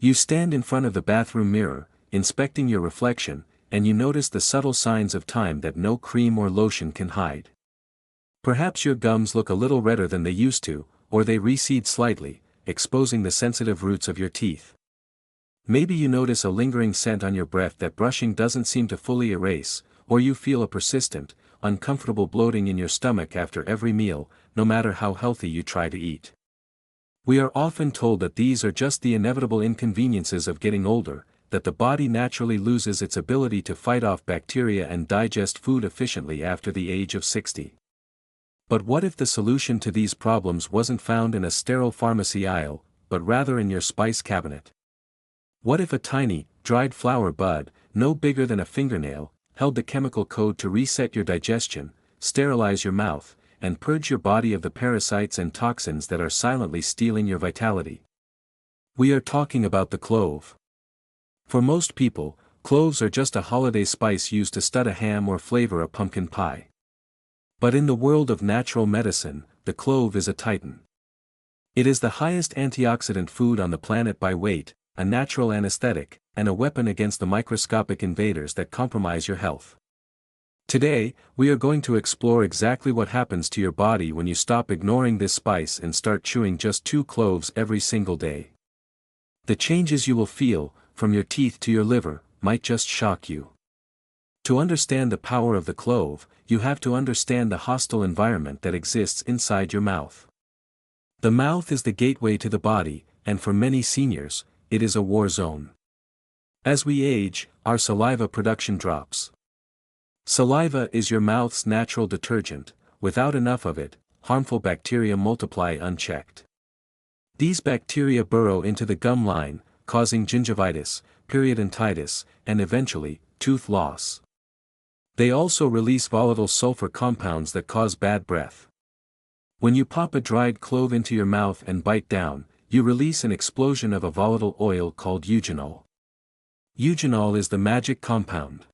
You stand in front of the bathroom mirror, inspecting your reflection, and you notice the subtle signs of time that no cream or lotion can hide. Perhaps your gums look a little redder than they used to, or they recede slightly, exposing the sensitive roots of your teeth. Maybe you notice a lingering scent on your breath that brushing doesn't seem to fully erase, or you feel a persistent, uncomfortable bloating in your stomach after every meal, no matter how healthy you try to eat. We are often told that these are just the inevitable inconveniences of getting older, that the body naturally loses its ability to fight off bacteria and digest food efficiently after the age of 60. But what if the solution to these problems wasn't found in a sterile pharmacy aisle, but rather in your spice cabinet? What if a tiny, dried flower bud, no bigger than a fingernail, held the chemical code to reset your digestion, sterilize your mouth, and purge your body of the parasites and toxins that are silently stealing your vitality? We are talking about the clove. For most people, cloves are just a holiday spice used to stud a ham or flavor a pumpkin pie. But in the world of natural medicine, the clove is a titan. It is the highest antioxidant food on the planet by weight, a natural anesthetic, and a weapon against the microscopic invaders that compromise your health. Today, we are going to explore exactly what happens to your body when you stop ignoring this spice and start chewing just 2 cloves every single day. The changes you will feel, from your teeth to your liver, might just shock you. To understand the power of the clove, you have to understand the hostile environment that exists inside your mouth. The mouth is the gateway to the body, and for many seniors, it is a war zone. As we age, our saliva production drops. Saliva is your mouth's natural detergent. Without enough of it, harmful bacteria multiply unchecked. These bacteria burrow into the gum line, causing gingivitis, periodontitis, and eventually, tooth loss. They also release volatile sulfur compounds that cause bad breath. When you pop a dried clove into your mouth and bite down, you release an explosion of a volatile oil called eugenol. Eugenol is the magic compound.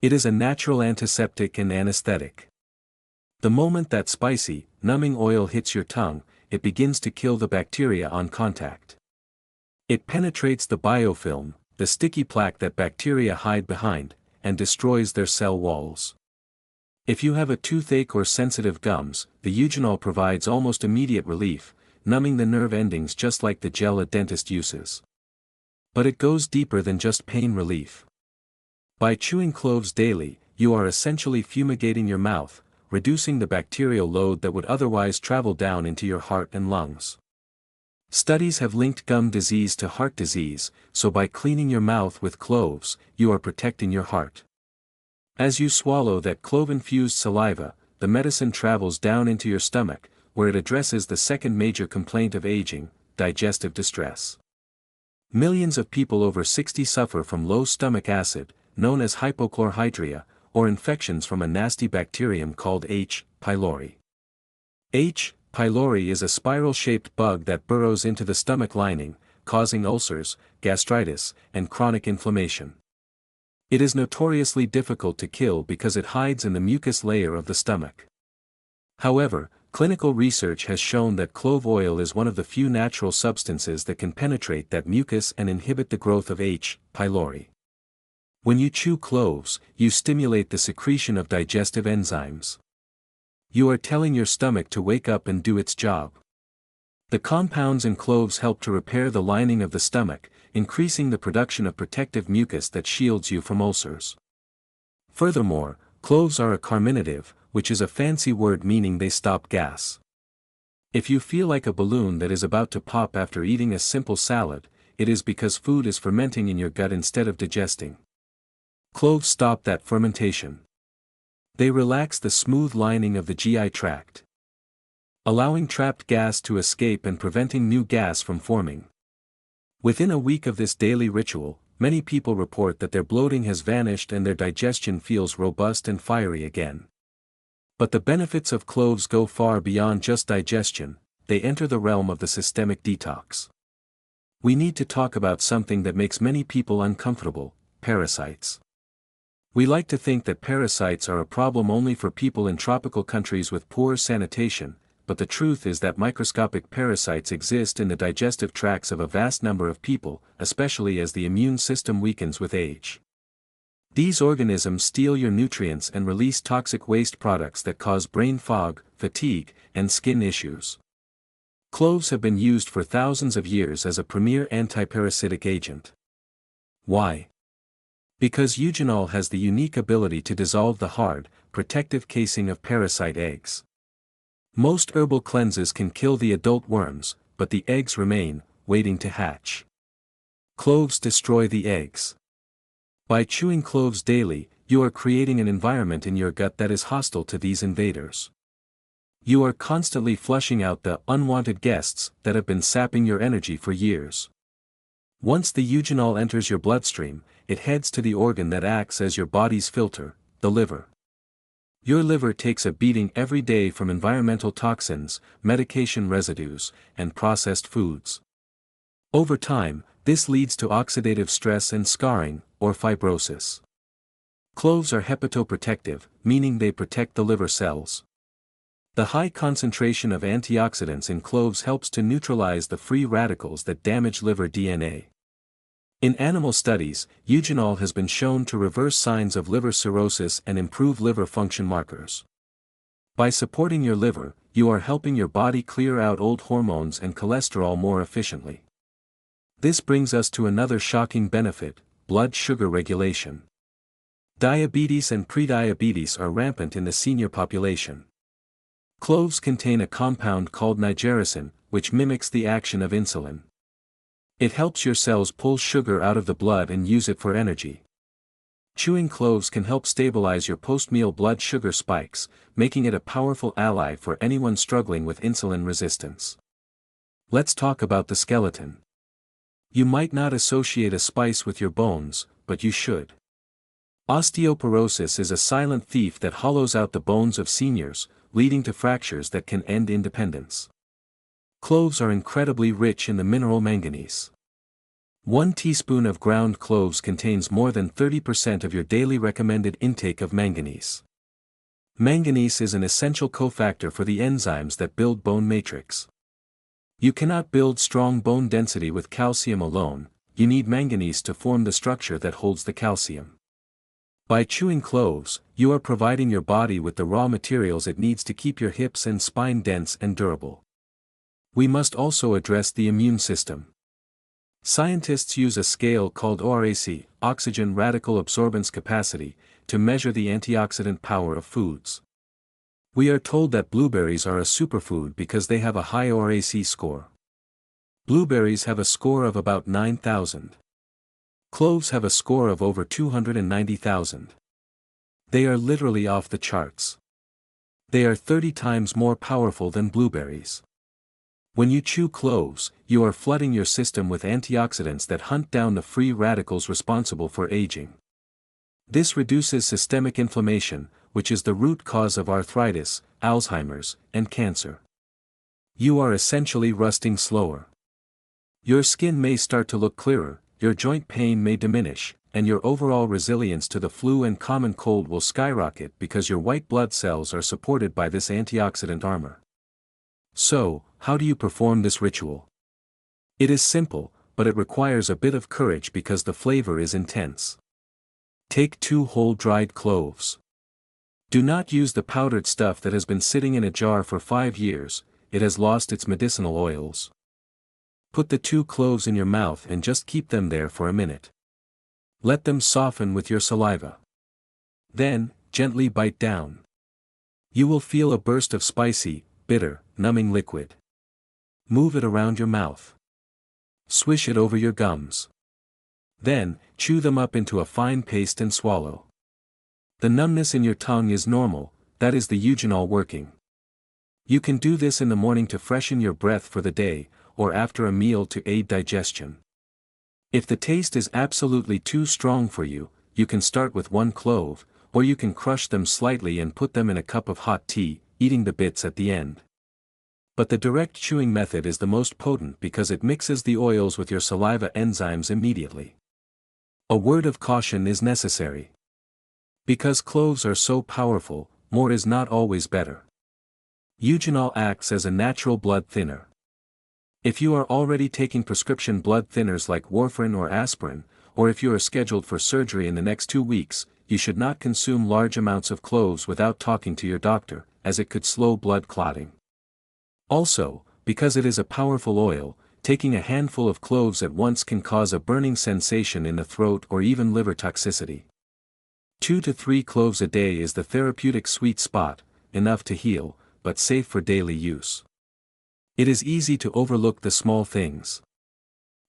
It is a natural antiseptic and anesthetic. The moment that spicy, numbing oil hits your tongue, it begins to kill the bacteria on contact. It penetrates the biofilm, the sticky plaque that bacteria hide behind, and destroys their cell walls. If you have a toothache or sensitive gums, the eugenol provides almost immediate relief, numbing the nerve endings just like the gel a dentist uses. But it goes deeper than just pain relief. By chewing cloves daily, you are essentially fumigating your mouth, reducing the bacterial load that would otherwise travel down into your heart and lungs. Studies have linked gum disease to heart disease, so by cleaning your mouth with cloves, you are protecting your heart. As you swallow that clove-infused saliva, the medicine travels down into your stomach, where it addresses the second major complaint of aging, digestive distress. Millions of people over 60 suffer from low stomach acid, known as hypochlorhydria, or infections from a nasty bacterium called H. pylori. H. pylori is a spiral-shaped bug that burrows into the stomach lining, causing ulcers, gastritis, and chronic inflammation. It is notoriously difficult to kill because it hides in the mucus layer of the stomach. However, clinical research has shown that clove oil is one of the few natural substances that can penetrate that mucus and inhibit the growth of H. pylori. When you chew cloves, you stimulate the secretion of digestive enzymes. You are telling your stomach to wake up and do its job. The compounds in cloves help to repair the lining of the stomach, increasing the production of protective mucus that shields you from ulcers. Furthermore, cloves are a carminative, which is a fancy word meaning they stop gas. If you feel like a balloon that is about to pop after eating a simple salad, it is because food is fermenting in your gut instead of digesting. Cloves stop that fermentation. They relax the smooth lining of the GI tract, allowing trapped gas to escape and preventing new gas from forming. Within a week of this daily ritual, many people report that their bloating has vanished and their digestion feels robust and fiery again. But the benefits of cloves go far beyond just digestion, they enter the realm of the systemic detox. We need to talk about something that makes many people uncomfortable: parasites. We like to think that parasites are a problem only for people in tropical countries with poor sanitation, but the truth is that microscopic parasites exist in the digestive tracts of a vast number of people, especially as the immune system weakens with age. These organisms steal your nutrients and release toxic waste products that cause brain fog, fatigue, and skin issues. Cloves have been used for thousands of years as a premier antiparasitic agent. Why? Because eugenol has the unique ability to dissolve the hard, protective casing of parasite eggs. Most herbal cleanses can kill the adult worms, but the eggs remain, waiting to hatch. Cloves destroy the eggs. By chewing cloves daily, you are creating an environment in your gut that is hostile to these invaders. You are constantly flushing out the unwanted guests that have been sapping your energy for years. Once the eugenol enters your bloodstream, it heads to the organ that acts as your body's filter, the liver. Your liver takes a beating every day from environmental toxins, medication residues, and processed foods. Over time, this leads to oxidative stress and scarring, or fibrosis. Cloves are hepatoprotective, meaning they protect the liver cells. The high concentration of antioxidants in cloves helps to neutralize the free radicals that damage liver DNA. In animal studies, eugenol has been shown to reverse signs of liver cirrhosis and improve liver function markers. By supporting your liver, you are helping your body clear out old hormones and cholesterol more efficiently. This brings us to another shocking benefit: blood sugar regulation. Diabetes and prediabetes are rampant in the senior population. Cloves contain a compound called nigericin, which mimics the action of insulin. It helps your cells pull sugar out of the blood and use it for energy. Chewing cloves can help stabilize your post-meal blood sugar spikes, making it a powerful ally for anyone struggling with insulin resistance. Let's talk about the skeleton. You might not associate a spice with your bones, but you should. Osteoporosis is a silent thief that hollows out the bones of seniors, leading to fractures that can end independence. Cloves are incredibly rich in the mineral manganese. 1 teaspoon of ground cloves contains more than 30% of your daily recommended intake of manganese. Manganese is an essential cofactor for the enzymes that build bone matrix. You cannot build strong bone density with calcium alone, you need manganese to form the structure that holds the calcium. By chewing cloves, you are providing your body with the raw materials it needs to keep your hips and spine dense and durable. We must also address the immune system. Scientists use a scale called ORAC, oxygen radical absorbance capacity, to measure the antioxidant power of foods. We are told that blueberries are a superfood because they have a high ORAC score. Blueberries have a score of about 9,000. Cloves have a score of over 290,000. They are literally off the charts. They are 30 times more powerful than blueberries. When you chew cloves, you are flooding your system with antioxidants that hunt down the free radicals responsible for aging. This reduces systemic inflammation, which is the root cause of arthritis, Alzheimer's, and cancer. You are essentially rusting slower. Your skin may start to look clearer, your joint pain may diminish, and your overall resilience to the flu and common cold will skyrocket because your white blood cells are supported by this antioxidant armor. So, how do you perform this ritual? It is simple, but it requires a bit of courage because the flavor is intense. Take 2 whole dried cloves. Do not use the powdered stuff that has been sitting in a jar for 5 years, it has lost its medicinal oils. Put the 2 cloves in your mouth and just keep them there for a minute. Let them soften with your saliva. Then, gently bite down. You will feel a burst of spicy, bitter, numbing liquid. Move it around your mouth. Swish it over your gums. Then, chew them up into a fine paste and swallow. The numbness in your tongue is normal, that is the eugenol working. You can do this in the morning to freshen your breath for the day, or after a meal to aid digestion. If the taste is absolutely too strong for you, you can start with 1 clove, or you can crush them slightly and put them in a cup of hot tea, eating the bits at the end. But the direct chewing method is the most potent because it mixes the oils with your saliva enzymes immediately. A word of caution is necessary. Because cloves are so powerful, more is not always better. Eugenol acts as a natural blood thinner. If you are already taking prescription blood thinners like warfarin or aspirin, or if you are scheduled for surgery in the next 2 weeks, you should not consume large amounts of cloves without talking to your doctor, as it could slow blood clotting. Also, because it is a powerful oil, taking a handful of cloves at once can cause a burning sensation in the throat or even liver toxicity. 2 to 3 cloves a day is the therapeutic sweet spot, enough to heal, but safe for daily use. It is easy to overlook the small things.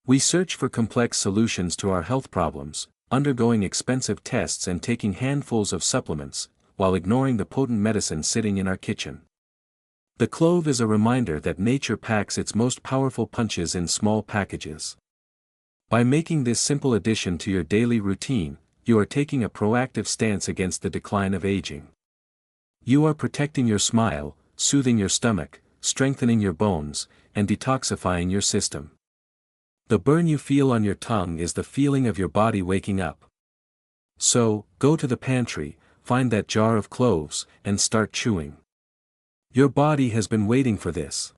We search for complex solutions to our health problems, undergoing expensive tests and taking handfuls of supplements, while ignoring the potent medicine sitting in our kitchen. The clove is a reminder that nature packs its most powerful punches in small packages. By making this simple addition to your daily routine, you are taking a proactive stance against the decline of aging. You are protecting your smile, soothing your stomach, strengthening your bones, and detoxifying your system. The burn you feel on your tongue is the feeling of your body waking up. So, go to the pantry, find that jar of cloves, and start chewing. Your body has been waiting for this.